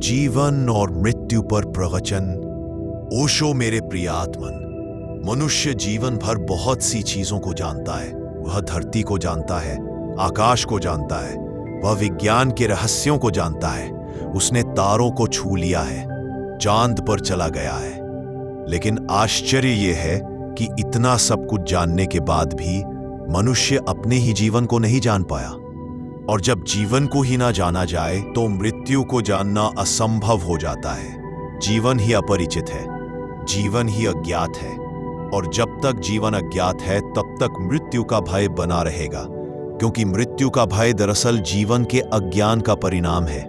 जीवन और मृत्यु पर प्रवचन। ओशो मेरे प्रिय आत्मन, मनुष्य जीवन भर बहुत सी चीजों को जानता है। वह धरती को जानता है, आकाश को जानता है, वह विज्ञान के रहस्यों को जानता है, उसने तारों को छू लिया है, चांद पर चला गया है। लेकिन आश्चर्य यह है कि इतना सब कुछ जानने के बाद भी मनुष्य अपने ही जीवन को नहीं जान पाया। और जब जीवन को ही ना जाना जाए तो मृत्यु को जानना असंभव हो जाता है। जीवन ही अपरिचित है, जीवन ही अज्ञात है, और जब तक जीवन अज्ञात है तब तक मृत्यु का भय बना रहेगा, क्योंकि मृत्यु का भय दरअसल जीवन के अज्ञान का परिणाम है।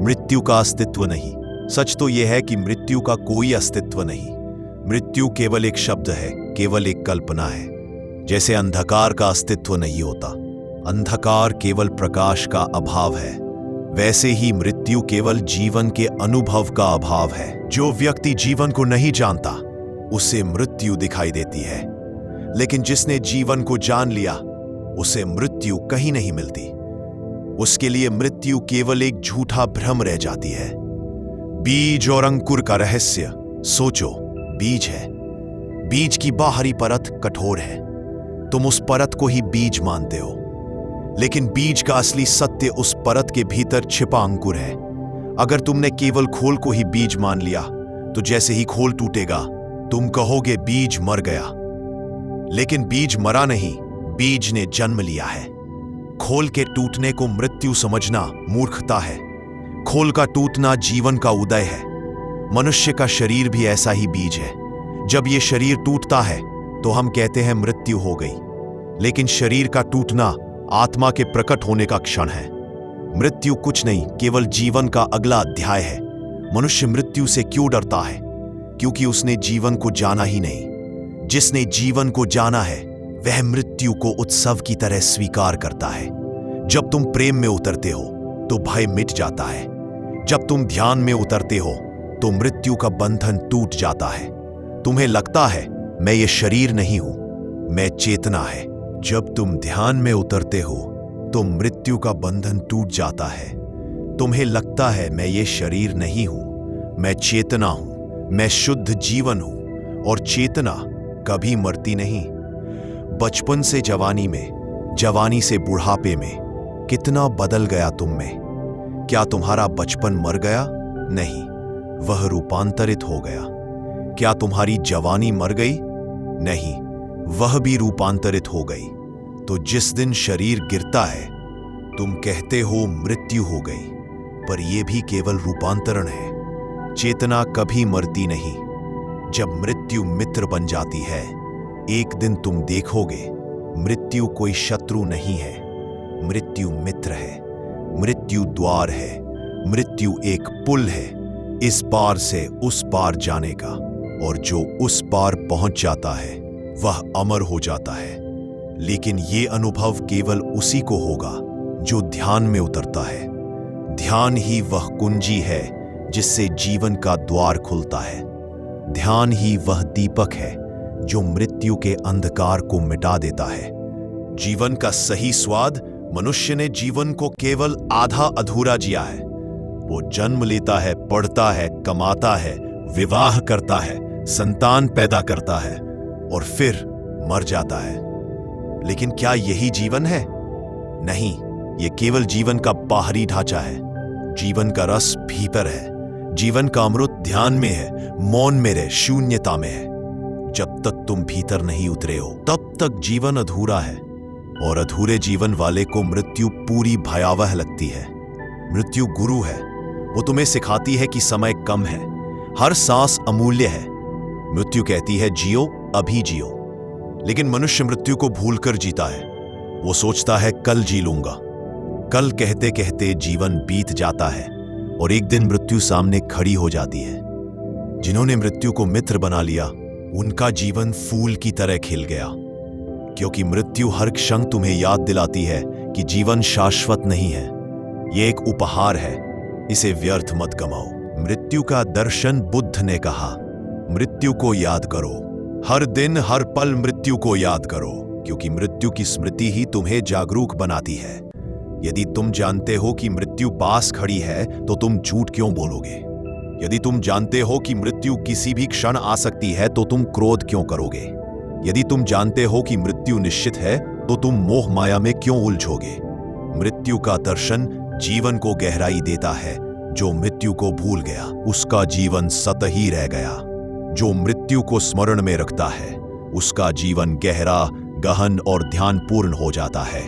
मृत्यु का अस्तित्व नहीं। सच तो यह है कि मृत्यु का कोई अस्तित्व नहीं। मृत्यु केवल एक शब्द है, केवल एक कल्पना है। जैसे अंधकार का अस्तित्व नहीं होता, अंधकार केवल प्रकाश का अभाव है, वैसे ही मृत्यु केवल जीवन के अनुभव का अभाव है। जो व्यक्ति जीवन को नहीं जानता उसे मृत्यु दिखाई देती है, लेकिन जिसने जीवन को जान लिया उसे मृत्यु कहीं नहीं मिलती। उसके लिए मृत्यु केवल एक झूठा भ्रम रह जाती है। बीज और अंकुर का रहस्य सोचो। बीज है, बीज की बाहरी परत कठोर है, तुम उस परत को ही बीज मानते हो, लेकिन बीज का असली सत्य उस परत के भीतर छिपा अंकुर है। अगर तुमने केवल खोल को ही बीज मान लिया तो जैसे ही खोल टूटेगा तुम कहोगे बीज मर गया, लेकिन बीज मरा नहीं, बीज ने जन्म लिया है। खोल के टूटने को मृत्यु समझना मूर्खता है। खोल का टूटना जीवन का उदय है। मनुष्य का शरीर भी ऐसा ही बीज है। जब यह शरीर टूटता है तो हम कहते हैं मृत्यु हो गई, लेकिन शरीर का टूटना आत्मा के प्रकट होने का क्षण है। मृत्यु कुछ नहीं, केवल जीवन का अगला अध्याय है। मनुष्य मृत्यु से क्यों डरता है? क्योंकि उसने जीवन को जाना ही नहीं। जिसने जीवन को जाना है वह मृत्यु को उत्सव की तरह स्वीकार करता है। जब तुम प्रेम में उतरते हो तो भय मिट जाता है। जब तुम ध्यान में उतरते हो तो मृत्यु का बंधन टूट जाता है। तुम्हें लगता है मैं ये शरीर नहीं हूं, मैं चेतना है। जब तुम ध्यान में उतरते हो तो मृत्यु का बंधन टूट जाता है। तुम्हें लगता है मैं ये शरीर नहीं हूं, मैं चेतना हूं, मैं शुद्ध जीवन हूं, और चेतना कभी मरती नहीं। बचपन से जवानी में, जवानी से बुढ़ापे में कितना बदल गया तुम में। क्या तुम्हारा बचपन मर गया? नहीं, वह रूपांतरित हो गया। क्या तुम्हारी जवानी मर गई? नहीं, वह भी रूपांतरित हो गई। तो जिस दिन शरीर गिरता है तुम कहते हो मृत्यु हो गई, पर यह भी केवल रूपांतरण है। चेतना कभी मरती नहीं। जब मृत्यु मित्र बन जाती है एक दिन तुम देखोगे मृत्यु कोई शत्रु नहीं है, मृत्यु मित्र है। मृत्यु द्वार है, मृत्यु एक पुल है इस पार से उस पार जाने का, और जो उस पार पहुंच जाता है वह अमर हो जाता है। लेकिन ये अनुभव केवल उसी को होगा जो ध्यान में उतरता है। ध्यान ही वह कुंजी है जिससे जीवन का द्वार खुलता है। ध्यान ही वह दीपक है जो मृत्यु के अंधकार को मिटा देता है। जीवन का सही स्वाद मनुष्य ने जीवन को केवल आधा अधूरा जिया है। वो जन्म लेता है, पढ़ता है, कमाता है, विवाह करता है, संतान पैदा करता है और फिर मर जाता है। लेकिन क्या यही जीवन है? नहीं, यह केवल जीवन का बाहरी ढांचा है। जीवन का रस भीतर है। जीवन का अमृत ध्यान में है, मौन में है, शून्यता में है। जब तक तुम भीतर नहीं उतरे हो तब तक जीवन अधूरा है, और अधूरे जीवन वाले को मृत्यु पूरी भयावह लगती है। मृत्यु गुरु है। वो तुम्हें सिखाती है कि समय कम है, हर सांस अमूल्य है। मृत्यु कहती है जियो, अभी जियो, लेकिन मनुष्य मृत्यु को भूलकर जीता है। वो सोचता है कल जी लूंगा। कल कहते कहते जीवन बीत जाता है और एक दिन मृत्यु सामने खड़ी हो जाती है। जिन्होंने मृत्यु को मित्र बना लिया उनका जीवन फूल की तरह खिल गया, क्योंकि मृत्यु हर क्षण तुम्हें याद दिलाती है कि जीवन शाश्वत नहीं है। यह एक उपहार है, इसे व्यर्थ मत गमाओ। मृत्यु का दर्शन बुद्ध ने कहा, मृत्यु को याद करो, हर दिन हर पल मृत्यु को याद करो, क्योंकि मृत्यु की स्मृति ही तुम्हें जागरूक बनाती है। यदि तुम जानते हो कि मृत्यु पास खड़ी है तो तुम झूठ क्यों बोलोगे? यदि तुम जानते हो कि मृत्यु किसी भी क्षण आ सकती है तो तुम क्रोध क्यों करोगे? यदि तुम जानते हो कि मृत्यु निश्चित है तो तुम मोह माया में क्यों उलझोगे? मृत्यु का दर्शन जीवन को गहराई देता है। जो मृत्यु को भूल गया उसका जीवन सतही रह गया। जो मृत्यु को स्मरण में रखता है उसका जीवन गहरा, गहन और ध्यानपूर्ण हो जाता है।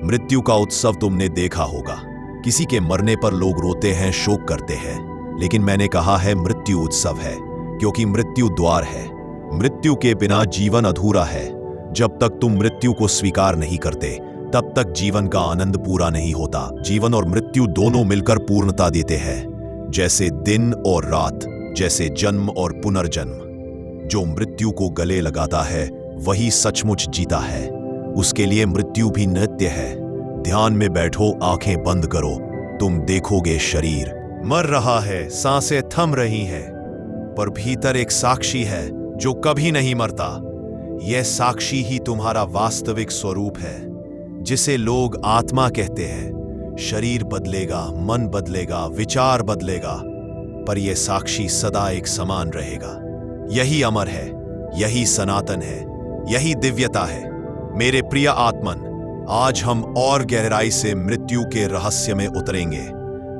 मृत्यु का उत्सव तुमने देखा होगा। किसी के मरने पर लोग रोते हैं, शोक करते हैं, लेकिन मैंने कहा है मृत्यु उत्सव है, क्योंकि मृत्यु द्वार है। मृत्यु के बिना जीवन अधूरा है। जब तक तुम मृत्यु को स्वीकार नहीं करते तब तक जीवन का आनंद पूरा नहीं होता। जीवन और मृत्यु दोनों मिलकर पूर्णता देते हैं, जैसे दिन और रात, जैसे जन्म और पुनर्जन्म। जो मृत्यु को गले लगाता है वही सचमुच जीता है। उसके लिए मृत्यु भी नृत्य है। ध्यान में बैठो, आंखें बंद करो, तुम देखोगे शरीर मर रहा है, सांसें थम रही हैं, पर भीतर एक साक्षी है जो कभी नहीं मरता। यह साक्षी ही तुम्हारा वास्तविक स्वरूप है, जिसे लोग आत्मा कहते हैं। शरीर बदलेगा, मन बदलेगा, विचार बदलेगा, पर यह साक्षी सदा एक समान रहेगा। यही अमर है, यही सनातन है, यही दिव्यता है। मेरे प्रिय आत्मन, आज हम और गहराई से मृत्यु के रहस्य में उतरेंगे।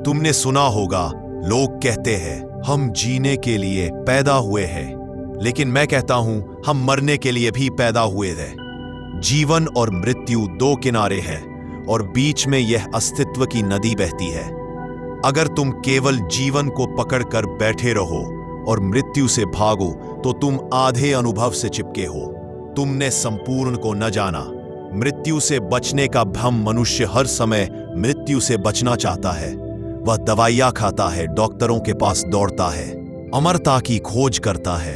तुमने सुना होगा, लोग कहते हैं हम जीने के लिए पैदा हुए हैं, लेकिन मैं कहता हूं हम मरने के लिए भी पैदा हुए हैं। जीवन और मृत्यु दो किनारे हैं और बीच में यह अस्तित्व की नदी बहती है। अगर तुम केवल जीवन को पकड़कर बैठे रहो और मृत्यु से भागो तो तुम आधे अनुभव से चिपके हो। तुमने संपूर्ण को न जाना। मृत्यु से बचने का भ्रम मनुष्य हर समय मृत्यु से बचना चाहता है। वह दवाइयां खाता है, डॉक्टरों के पास दौड़ता है, अमरता की खोज करता है,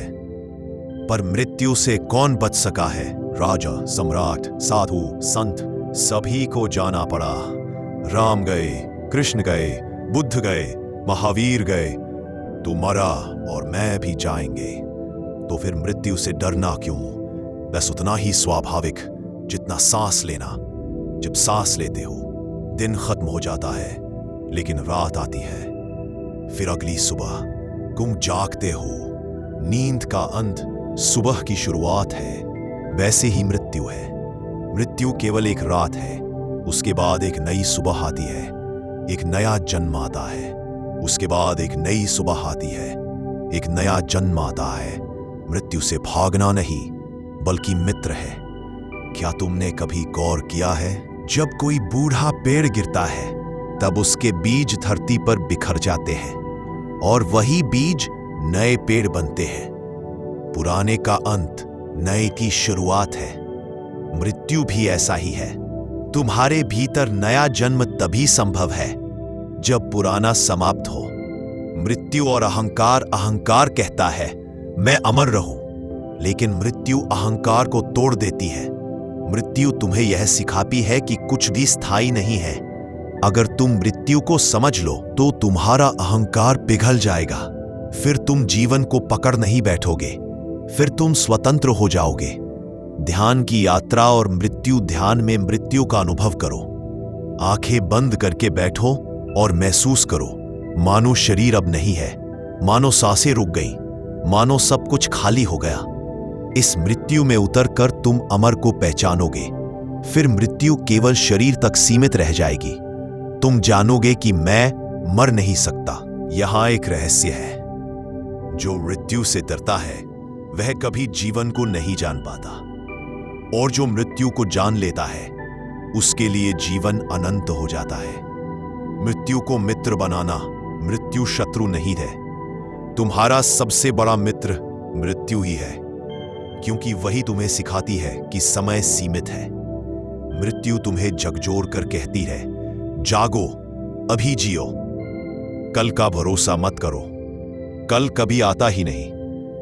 पर मृत्यु से कौन बच सका है? राजा, सम्राट, साधु, संत, सभी को जाना पड़ा। राम गए, कृष्ण गए, बुद्ध गए, महावीर गए, तू मरा और मैं भी जाएंगे। तो फिर मृत्यु से डरना क्यों? बस उतना ही स्वाभाविक जितना सांस लेना। जब सांस लेते हो दिन खत्म हो जाता है, लेकिन रात आती है, फिर अगली सुबह तुम जागते हो। नींद का अंत सुबह की शुरुआत है। वैसे ही मृत्यु है। मृत्यु केवल एक रात है, उसके बाद एक नई सुबह आती है, एक नया जन्म आता है। उसके बाद एक नई सुबह आती है, एक नया जन्म आता है। मृत्यु से भागना नहीं, बल्कि मित्र है। क्या तुमने कभी गौर किया है, जब कोई बूढ़ा पेड़ गिरता है तब उसके बीज धरती पर बिखर जाते हैं और वही बीज नए पेड़ बनते हैं। पुराने का अंत नए की शुरुआत है। मृत्यु भी ऐसा ही है। तुम्हारे भीतर नया जन्म तभी संभव है जब पुराना समाप्त हो। मृत्यु और अहंकार कहता है मैं अमर रहूं, लेकिन मृत्यु अहंकार को तोड़ देती है। मृत्यु तुम्हें यह सिखाती है कि कुछ भी स्थायी नहीं है। अगर तुम मृत्यु को समझ लो तो तुम्हारा अहंकार पिघल जाएगा। फिर तुम जीवन को पकड़ नहीं बैठोगे, फिर तुम स्वतंत्र हो जाओगे। ध्यान की यात्रा और मृत्यु ध्यान में मृत्यु का अनुभव करो। आंखें बंद करके बैठो और महसूस करो, मानो शरीर अब नहीं है, मानो सांसें रुक गई, मानो सब कुछ खाली हो गया। इस मृत्यु में उतरकर तुम अमर को पहचानोगे। फिर मृत्यु केवल शरीर तक सीमित रह जाएगी। तुम जानोगे कि मैं मर नहीं सकता। यहां एक रहस्य है, जो मृत्यु से डरता है वह कभी जीवन को नहीं जान पाता, और जो मृत्यु को जान लेता है उसके लिए जीवन अनंत हो जाता है। मृत्यु को मित्र बनाना, मृत्यु शत्रु नहीं है। तुम्हारा सबसे बड़ा मित्र मृत्यु ही है, क्योंकि वही तुम्हें सिखाती है कि समय सीमित है। मृत्यु तुम्हें झकझोर कर कहती है जागो, अभी जियो। कल का भरोसा मत करो, कल कभी आता ही नहीं।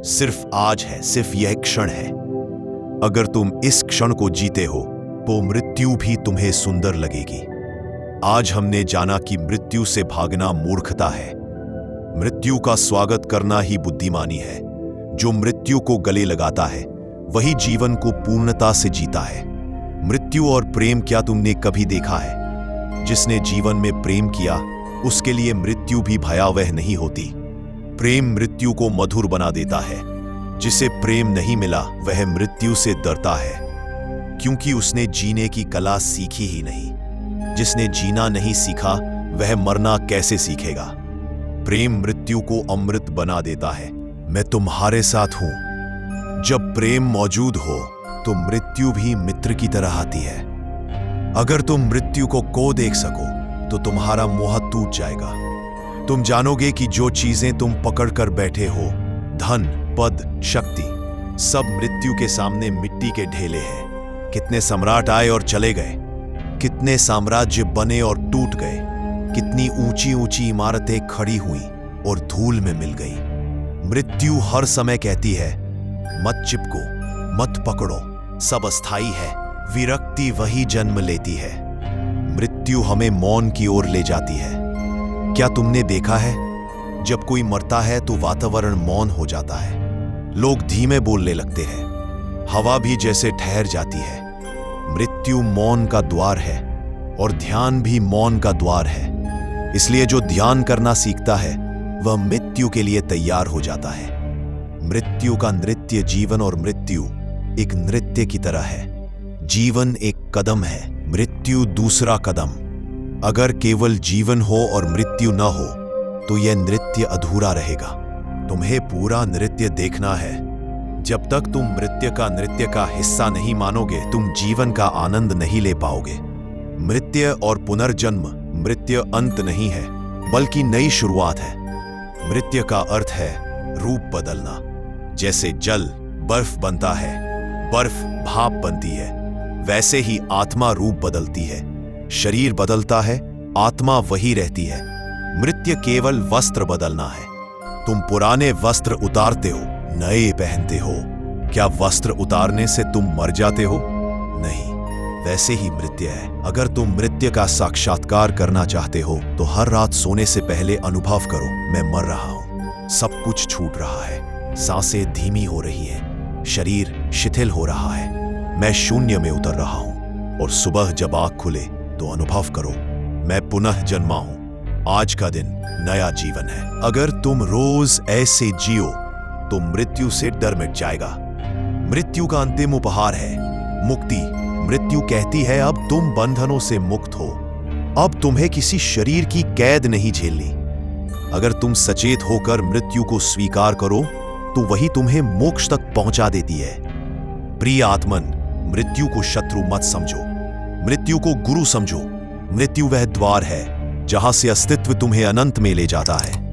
सिर्फ आज है, सिर्फ यह क्षण है। अगर तुम इस क्षण को जीते हो तो मृत्यु भी तुम्हें सुंदर लगेगी। आज हमने जाना कि मृत्यु से भागना मूर्खता है, मृत्यु का स्वागत करना ही बुद्धिमानी है। जो मृत्यु को गले लगाता है वही जीवन को पूर्णता से जीता है। मृत्यु और प्रेम क्या तुमने कभी देखा है? जिसने जीवन में प्रेम किया उसके लिए मृत्यु भी भयावह नहीं होती। प्रेम मृत्यु को मधुर बना देता है। जिसे प्रेम नहीं मिला वह मृत्यु से डरता है, क्योंकि उसने जीने की कला सीखी ही नहीं। जिसने जीना नहीं सीखा वह मरना कैसे सीखेगा। प्रेम मृत्यु को अमृत बना देता है। मैं तुम्हारे साथ हूं। जब प्रेम मौजूद हो तो मृत्यु भी मित्र की तरह आती है। अगर तुम मृत्यु को देख सको तो तुम्हारा मोह टूट जाएगा। तुम जानोगे कि जो चीजें तुम पकड़ कर बैठे हो, धन, पद, शक्ति, सब मृत्यु के सामने मिट्टी के ढेले हैं। कितने सम्राट आए और चले गए, कितने साम्राज्य बने और टूट गए, कितनी ऊंची ऊंची इमारतें खड़ी हुई और धूल में मिल गई। मृत्यु हर समय कहती है, मत चिपको, मत पकड़ो, सब अस्थाई है। विरक्ति वही जन्म लेती है। मृत्यु हमें मौन की ओर ले जाती है। क्या तुमने देखा है, जब कोई मरता है तो वातावरण मौन हो जाता है। लोग धीमे बोलने लगते हैं, हवा भी जैसे ठहर जाती है। मृत्यु मौन का द्वार है और ध्यान भी मौन का द्वार है। इसलिए जो ध्यान करना सीखता है वह मृत्यु के लिए तैयार हो जाता है। मृत्यु का नृत्य जीवन और मृत्यु एक नृत्य की तरह है। जीवन एक कदम है, मृत्यु दूसरा कदम। अगर केवल जीवन हो और मृत्यु न हो तो यह नृत्य अधूरा रहेगा। तुम्हें पूरा नृत्य देखना है। जब तक तुम नृत्य का हिस्सा नहीं मानोगे, तुम जीवन का आनंद नहीं ले पाओगे। मृत्यु और पुनर्जन्म, मृत्यु अंत नहीं है बल्कि नई शुरुआत है। मृत्यु का अर्थ है रूप बदलना। जैसे जल बर्फ बनता है, बर्फ भाप बनती है, वैसे ही आत्मा रूप बदलती है। शरीर बदलता है, आत्मा वही रहती है। मृत्यु केवल वस्त्र बदलना है। तुम पुराने वस्त्र उतारते हो, नए पहनते हो। क्या वस्त्र उतारने से तुम मर जाते हो? नहीं, वैसे ही मृत्यु है। अगर तुम मृत्यु का साक्षात्कार करना चाहते हो तो हर रात सोने से पहले अनुभव करो, मैं मर रहा हूं, सब कुछ छूट रहा है, सांसें धीमी हो रही है, शरीर शिथिल हो रहा है, मैं शून्य में उतर रहा हूं। और सुबह जब आंख खुले तो अनुभव करो, मैं पुनः जन्मा हूं। आज का दिन नया जीवन है। अगर तुम रोज ऐसे जियो तो मृत्यु से डर मिट जाएगा। मृत्यु का अंतिम उपहार है मुक्ति। मृत्यु कहती है, अब तुम बंधनों से मुक्त हो, अब तुम्हें किसी शरीर की कैद नहीं झेलनी। अगर तुम सचेत होकर मृत्यु को स्वीकार करो तो वही तुम्हें मोक्ष तक पहुंचा देती है। प्रिय आत्मन, मृत्यु को शत्रु मत समझो, मृत्यु को गुरु समझो। मृत्यु वह द्वार है जहां से अस्तित्व तुम्हें अनंत में ले जाता है।